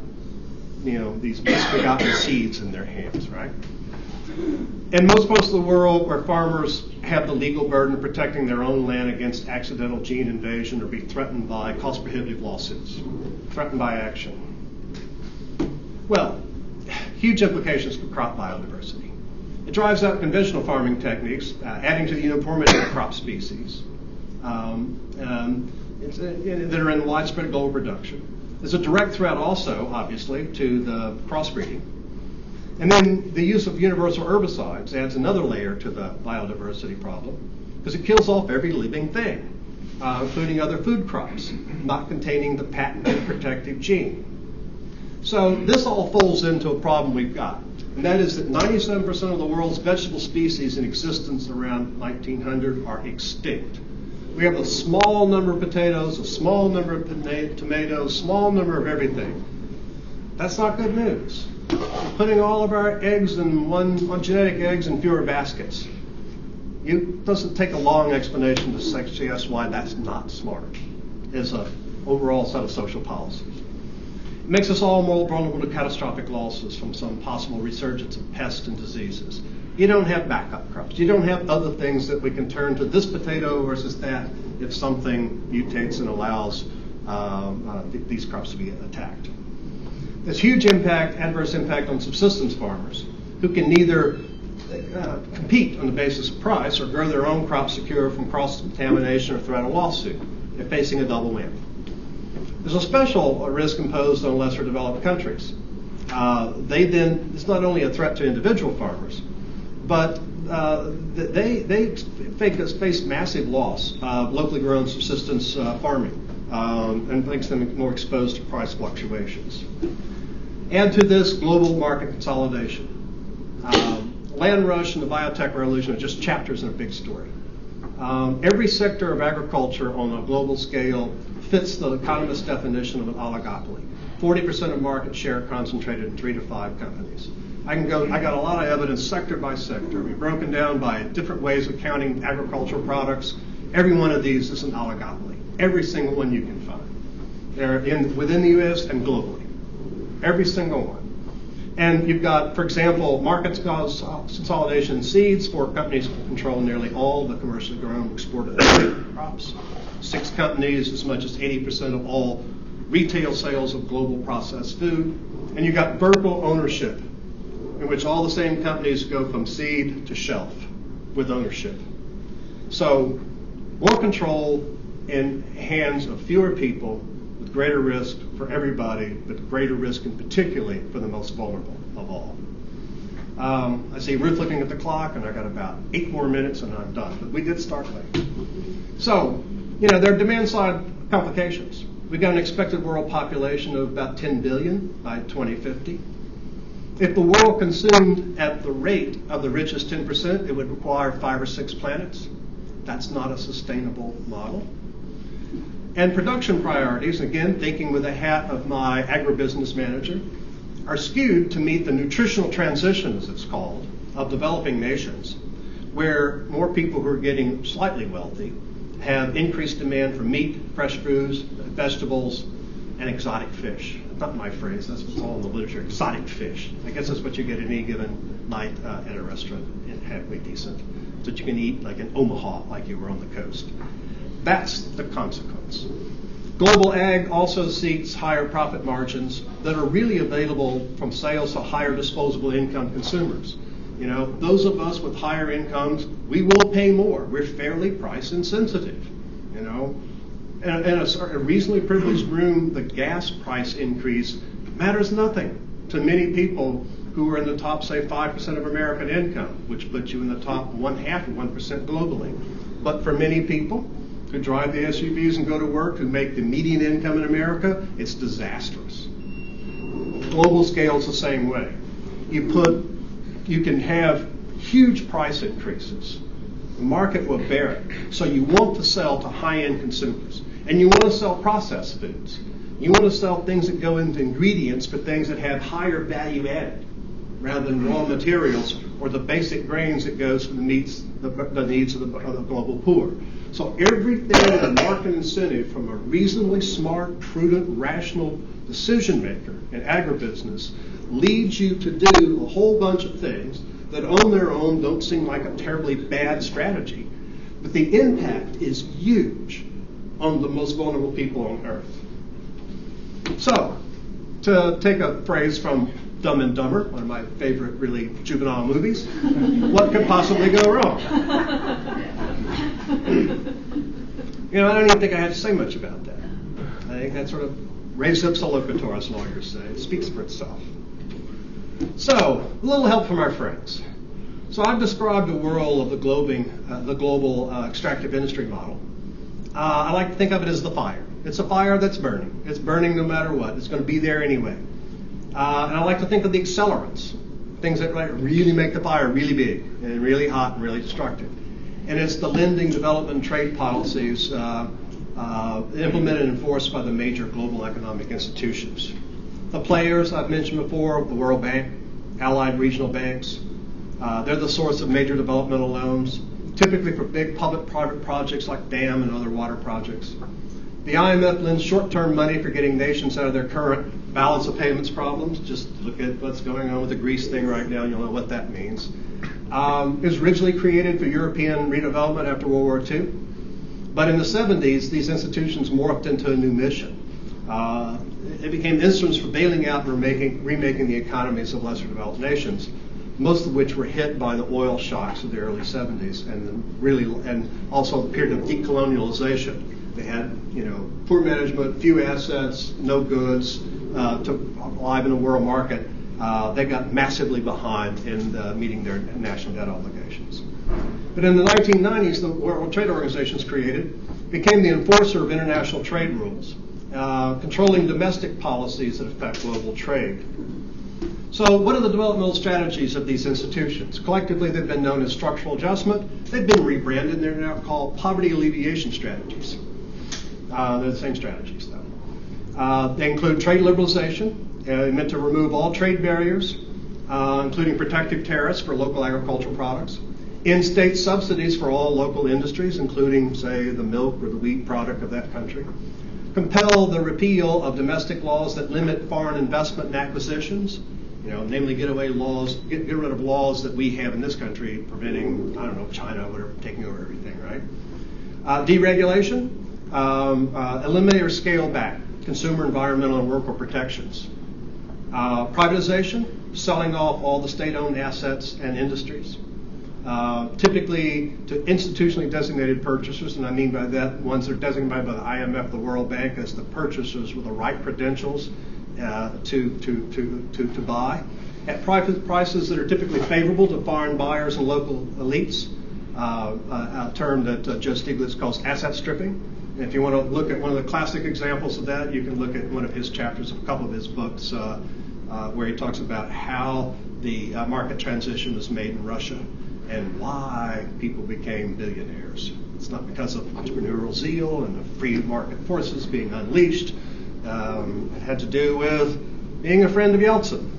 these misbegotten seeds in their hands, right? In most parts of the world where farmers have the legal burden of protecting their own land against accidental gene invasion or be threatened by cost-prohibitive lawsuits, threatened by action. Well, huge implications for crop biodiversity. It drives out conventional farming techniques, adding to the uniformity of crop species that are in widespread global production. There's a direct threat also, obviously, to the crossbreeding. And then the use of universal herbicides adds another layer to the biodiversity problem, because it kills off every living thing, including other food crops, not containing the patented protective gene. So this all folds into a problem we've got, and that is that 97% of the world's vegetable species in existence around 1900 are extinct. We have a small number of potatoes, a small number of tomatoes, small number of everything. That's not good news. We're putting all of our eggs in genetic eggs in fewer baskets. It doesn't take a long explanation to suggest why that's not smart as an overall set of social policies. It makes us all more vulnerable to catastrophic losses from some possible resurgence of pests and diseases. You don't have backup crops. You don't have other things that we can turn to this potato versus that if something mutates and allows these crops to be attacked. There's huge adverse impact on subsistence farmers who can neither compete on the basis of price or grow their own crops secure from cross-contamination or threat of lawsuit. They're facing a double whammy. There's a special risk imposed on lesser developed countries. It's not only a threat to individual farmers, but they face massive loss of locally grown subsistence farming and makes them more exposed to price fluctuations. Add to this global market consolidation. Land rush and the biotech revolution are just chapters in a big story. Every sector of agriculture on a global scale fits the economist's definition of an oligopoly. 40% of market share concentrated in 3 to 5 companies. I got a lot of evidence sector by sector. We've broken down by different ways of counting agricultural products. Every one of these is an oligopoly. Every single one you can find. They're within the U.S. and globally. Every single one. And you've got, for example, market consolidation in seeds. 4 companies control nearly all the commercially grown exported crops. 6 companies, as much as 80% of all retail sales of global processed food. And you've got vertical ownership, in which all the same companies go from seed to shelf with ownership. So more control in hands of fewer people with greater risk for everybody, but greater risk in particularly for the most vulnerable of all. I see Ruth looking at the clock, and I got about 8 more minutes and I'm done, but we did start late. So, there are demand side complications. We've got an expected world population of about 10 billion by 2050. If the world consumed at the rate of the richest 10%, it would require 5 or 6 planets. That's not a sustainable model. And production priorities, again, thinking with the hat of my agribusiness manager, are skewed to meet the nutritional transition, as it's called, of developing nations, where more people who are getting slightly wealthy have increased demand for meat, fresh foods, vegetables, and exotic fish. Not my phrase, that's what's all in the literature, exotic fish. I guess that's what you get any given night at a restaurant, halfway decent, that you can eat like in Omaha, like you were on the coast. That's the consequence. Global ag also seeks higher profit margins that are really available from sales to higher disposable income consumers. Those of us with higher incomes, we will pay more. We're fairly price insensitive. In a reasonably privileged room, the gas price increase matters nothing to many people who are in the top, say, 5% of American income, which puts you in the top 0.5% globally. But for many people who drive the SUVs and go to work, who make the median income in America, it's disastrous. Global scale is the same way. You can have huge price increases. The market will bear it. So you want to sell to high-end consumers. And you want to sell processed foods. You want to sell things that go into ingredients for things that have higher value added, rather than raw materials or the basic grains that goes for the needs of the global poor. So everything in a market incentive from a reasonably smart, prudent, rational decision maker in agribusiness leads you to do a whole bunch of things that on their own don't seem like a terribly bad strategy. But the impact is huge on the most vulnerable people on earth. So, to take a phrase from Dumb and Dumber, one of my favorite really juvenile movies. What could possibly go wrong? You know, I don't even think I have to say much about that. I think that sort of res ipsa loquitur, as lawyers say. It speaks for itself. So, a little help from our friends. So I've described the world of the global extractive industry model. I like to think of it as the fire. It's a fire that's burning. It's burning no matter what. It's going to be there anyway. And I like to think of the accelerants, things that really make the fire really big and really hot and really destructive. And it's the lending, development, and trade policies implemented and enforced by the major global economic institutions. The players I've mentioned before, the World Bank, allied regional banks, they're the source of major developmental loans, typically for big public-private projects like dam and other water projects. The IMF lends short-term money for getting nations out of their current balance of payments problems. Just look at what's going on with the Greece thing right now, you'll know what that means. It was originally created for European redevelopment after World War II. But in the 70s, these institutions morphed into a new mission. It became instruments for bailing out and remaking the economies of lesser developed nations, most of which were hit by the oil shocks of the early 70s and also the period of decolonialization. They had, poor management, few assets, no goods, alive in the world market. They got massively behind in meeting their national debt obligations. But in the 1990s, the World Trade Organization was created, became the enforcer of international trade rules, controlling domestic policies that affect global trade. So what are the developmental strategies of these institutions? Collectively, they've been known as structural adjustment. They've been rebranded. They're now called poverty alleviation strategies. They're the same strategies, though. They include trade liberalization, meant to remove all trade barriers, including protective tariffs for local agricultural products, in-state subsidies for all local industries, including, say, the milk or the wheat product of that country, compel the repeal of domestic laws that limit foreign investment and acquisitions, namely get rid of laws that we have in this country preventing, China or whatever, taking over everything, right? Deregulation, eliminate or scale back consumer, environmental, and worker protections. Privatization, selling off all the state-owned assets and industries, typically to institutionally designated purchasers, and I mean by that ones that are designated by the IMF, the World Bank, as the purchasers with the right credentials to buy at prices that are typically favorable to foreign buyers and local elites, a term that Joe Stiglitz calls asset stripping. And if you want to look at one of the classic examples of that, you can look at one of his chapters of a couple of his books where he talks about how the market transition was made in Russia and why people became billionaires. It's not because of entrepreneurial zeal and the free market forces being unleashed. It had to do with being a friend of Yeltsin,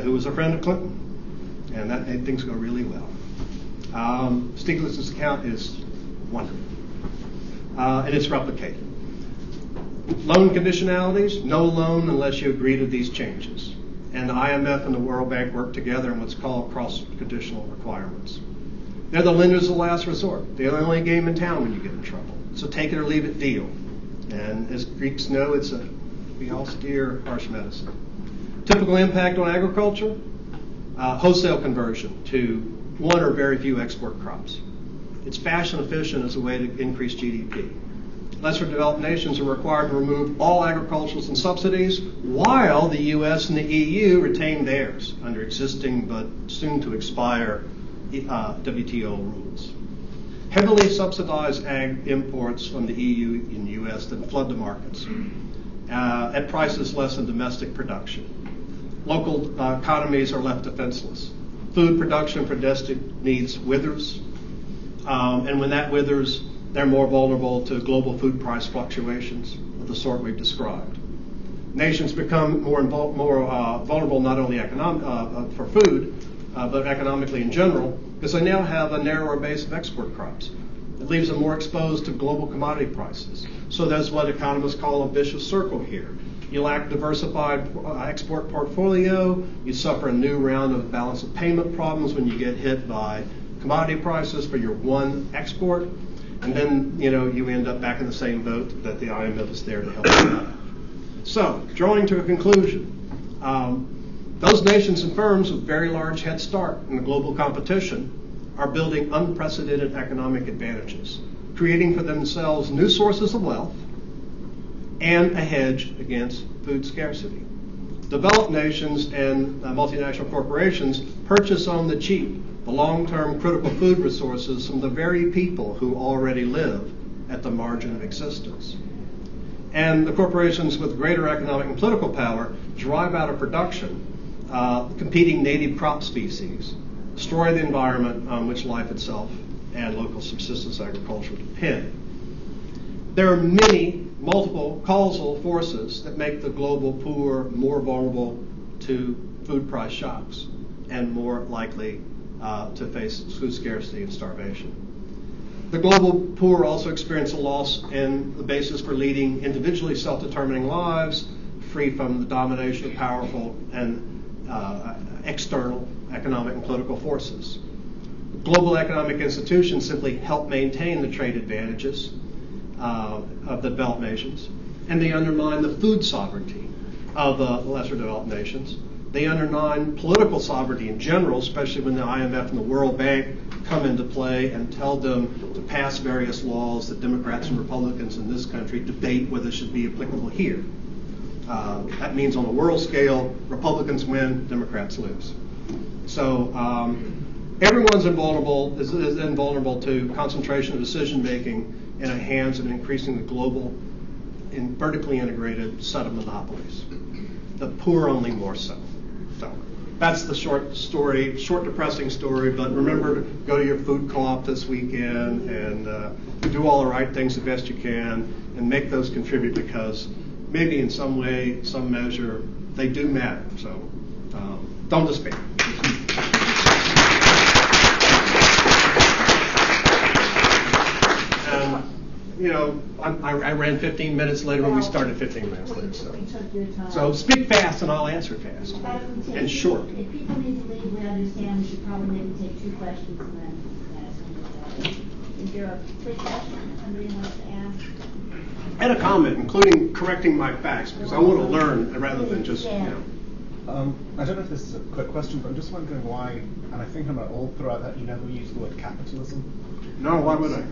who was a friend of Clinton, and that made things go really well. Stiglitz's account is wonderful, and it's replicated. Loan conditionalities, no loan unless you agree to these changes. And the IMF and the World Bank work together in what's called cross-conditional requirements. They're the lenders of last resort. They're the only game in town when you get in trouble. So take it or leave it deal. And as Greeks know, it's a austere, harsh medicine. Typical impact on agriculture, wholesale conversion to one or very few export crops. It's fashion efficient as a way to increase GDP. Lesser developed nations are required to remove all agricultural and subsidies, while the U.S. and the EU retain theirs under existing but soon to expire WTO rules. Heavily subsidized ag imports from the EU and the U.S. that flood the markets at prices less than domestic production. Local economies are left defenseless. Food production for domestic needs withers, and when that withers, they're more vulnerable to global food price fluctuations of the sort we've described. Nations become more vulnerable not only for food, but economically in general, because they now have a narrower base of export crops. It leaves them more exposed to global commodity prices. So that's what economists call a vicious circle here. You lack a diversified export portfolio, you suffer a new round of balance of payment problems when you get hit by commodity prices for your one export, and then you end up back in the same boat that the IMF is there to help you out. So, drawing to a conclusion, Those nations and firms with very large head start in the global competition are building unprecedented economic advantages, creating for themselves new sources of wealth and a hedge against food scarcity. Developed nations and multinational corporations purchase on the cheap the long-term critical food resources from the very people who already live at the margin of existence. And the corporations with greater economic and political power drive out of production competing native crop species, destroy the environment on which life itself and local subsistence agriculture depend. There are multiple causal forces that make the global poor more vulnerable to food price shocks and more likely to face food scarcity and starvation. The global poor also experience a loss in the basis for leading individually self-determining lives, free from the domination of powerful and external economic and political forces. Global economic institutions simply help maintain the trade advantages of the developed nations, and they undermine the food sovereignty of the lesser developed nations. They undermine political sovereignty in general, especially when the IMF and the World Bank come into play and tell them to pass various laws that Democrats and Republicans in this country debate whether should be applicable here. That means on a world scale, Republicans win, Democrats lose. So everyone's is invulnerable to concentration of decision making in the hands of an increasingly global and vertically integrated set of monopolies. The poor only more so. So that's the short story, short depressing story, but remember to go to your food co-op this weekend and do all the right things the best you can and make those contribute, because maybe in some way, some measure, they do matter. So don't despair. I ran 15 minutes later when we started 15 minutes later. So speak fast and I'll answer fast and short. If people need to leave, we understand we should probably maybe take 2 questions and then ask. Is there a quick question somebody wants to ask? And a comment, including correcting my facts, because I want to learn rather than just, I don't know if this is a quick question, but I'm just wondering why, and I think I might all throw out that you never use the word capitalism. No, why would I?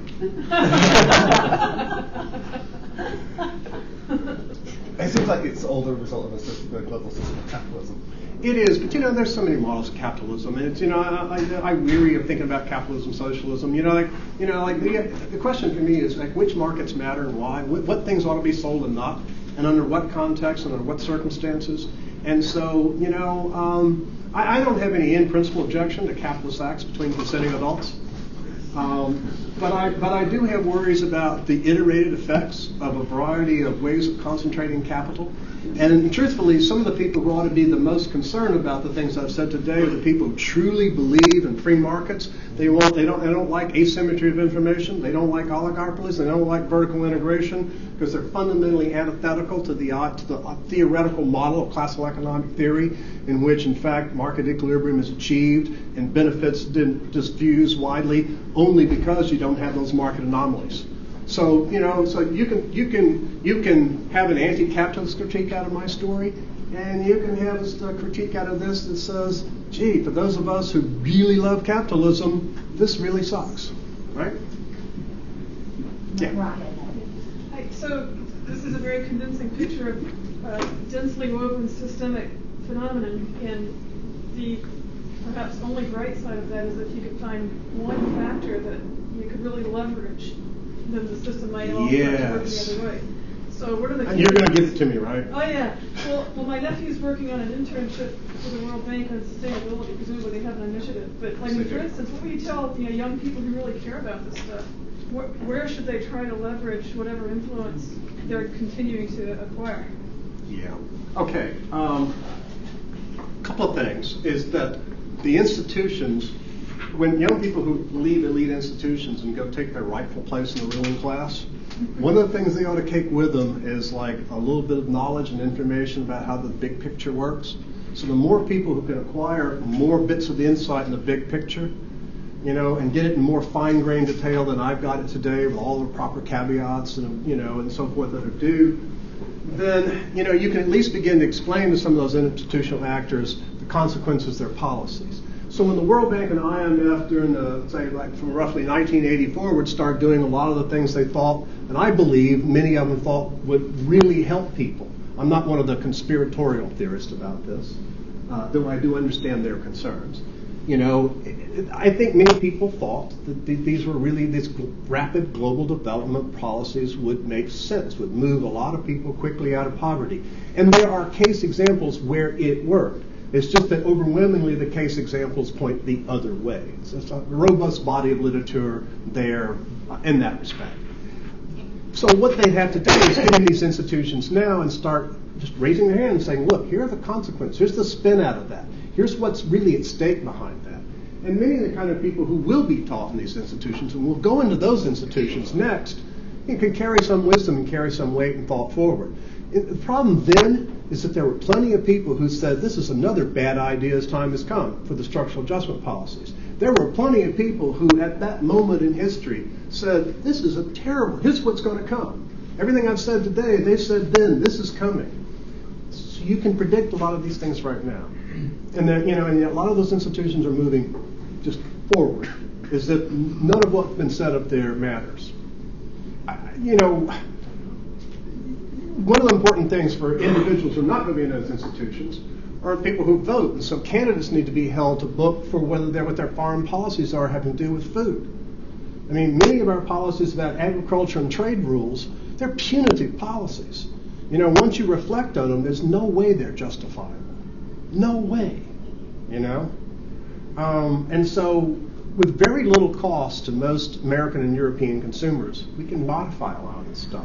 It seems like it's all the result of the global system of capitalism. It is, but there's so many models of capitalism, and it's I weary of thinking about capitalism, socialism. The question for me is like which markets matter and why, what things ought to be sold and not, and under what context and under what circumstances. And so I don't have any in principle objection to capitalist acts between consenting adults. But I do have worries about the iterated effects of a variety of ways of concentrating capital. And truthfully, some of the people who ought to be the most concerned about the things I've said today are the people who truly believe in free markets. They don't like asymmetry of information. They don't like oligopolies. They don't like vertical integration because they're fundamentally antithetical to the theoretical model of classical economic theory, in which, in fact, market equilibrium is achieved and benefits diffuse widely only because you don't have those market anomalies. So you can have an anti-capitalist critique out of my story, and you can have a critique out of this that says, gee, for those of us who really love capitalism, this really sucks, right? Yeah. So this is a very convincing picture of a densely woven systemic phenomenon, and the perhaps only bright side of that is if you could find one factor that you could really leverage, then the system might all work the other way. So what are the? And you're going to give it to me, right? Oh yeah. Well, my nephew's working on an internship for the World Bank on sustainability. Presumably they have an initiative. But for instance, what would you tell young people who really care about this stuff? Where should they try to leverage whatever influence they're continuing to acquire? Yeah. Okay. Couple of things is that the institutions, when young people who leave elite institutions and go take their rightful place in the ruling class, one of the things they ought to take with them is like a little bit of knowledge and information about how the big picture works. So the more people who can acquire more bits of the insight in the big picture, and get it in more fine-grained detail than I've got it today with all the proper caveats and so forth that are due, then you can at least begin to explain to some of those institutional actors the consequences of their policies. So when the World Bank and IMF during the, say, like from roughly 1980 forward start doing a lot of the things they thought, and I believe many of them thought would really help people. I'm not one of the conspiratorial theorists about this, though I do understand their concerns. You know, I think many people thought that these rapid global development policies would make sense, would move a lot of people quickly out of poverty. And there are case examples where it worked. It's just that overwhelmingly the case examples point the other way. So it's a robust body of literature there in that respect. So what they have to do is get in these institutions now and start just raising their hand and saying, look, here are the consequences. Here's the spin out of that. Here's what's really at stake behind that. And many of the kind of people who will be taught in these institutions and will go into those institutions next, you can carry some wisdom and carry some weight and thought forward. The problem then is that there were plenty of people who said this is another bad idea as time has come for the structural adjustment policies. There were plenty of people who at that moment in history said this is a terrible, here's what's going to come. Everything I've said today, they said then, this is coming. So you can predict a lot of these things right now. And then, and a lot of those institutions are moving just forward, as if none of what's been said up there matters. One of the important things for individuals who are not going to be in those institutions are people who vote. And so candidates need to be held to book for what their foreign policies are having to do with food. I mean, many of our policies about agriculture and trade rules, they're punitive policies. Once you reflect on them, there's no way they're justifiable. No way, And so with very little cost to most American and European consumers, we can modify a lot of this stuff.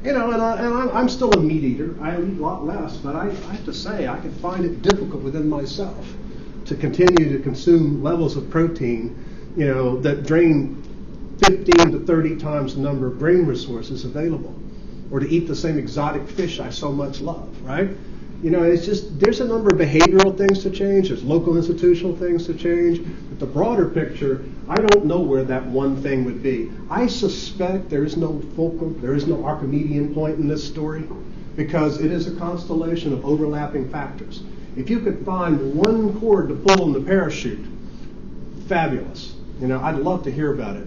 And I'm still a meat eater. I eat a lot less, but I have to say I can find it difficult within myself to continue to consume levels of protein, that drain 15 to 30 times the number of brain resources available, or to eat the same exotic fish I so much love, right? It's just, there's a number of behavioral things to change, there's local institutional things to change, but the broader picture, I don't know where that one thing would be. I suspect there is no fulcrum, there is no Archimedean point in this story, because it is a constellation of overlapping factors. If you could find one cord to pull in the parachute, fabulous. I'd love to hear about it.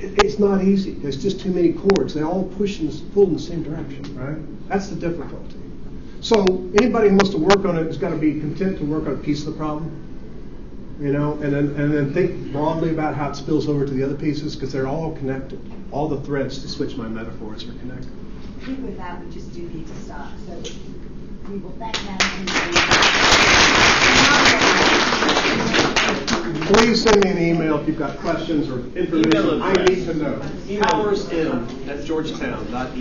It's not easy. There's just too many cords. They all pull in the same direction, right? That's the difficulty. So anybody who wants to work on it has got to be content to work on a piece of the problem, and then think broadly about how it spills over to the other pieces, because they're all connected. All the threads, to switch my metaphors, are connected. I think with that, we just do need to stop. So we will thank Madison. Please send me an email if you've got questions or information I need to know. Powersm@georgetown.edu.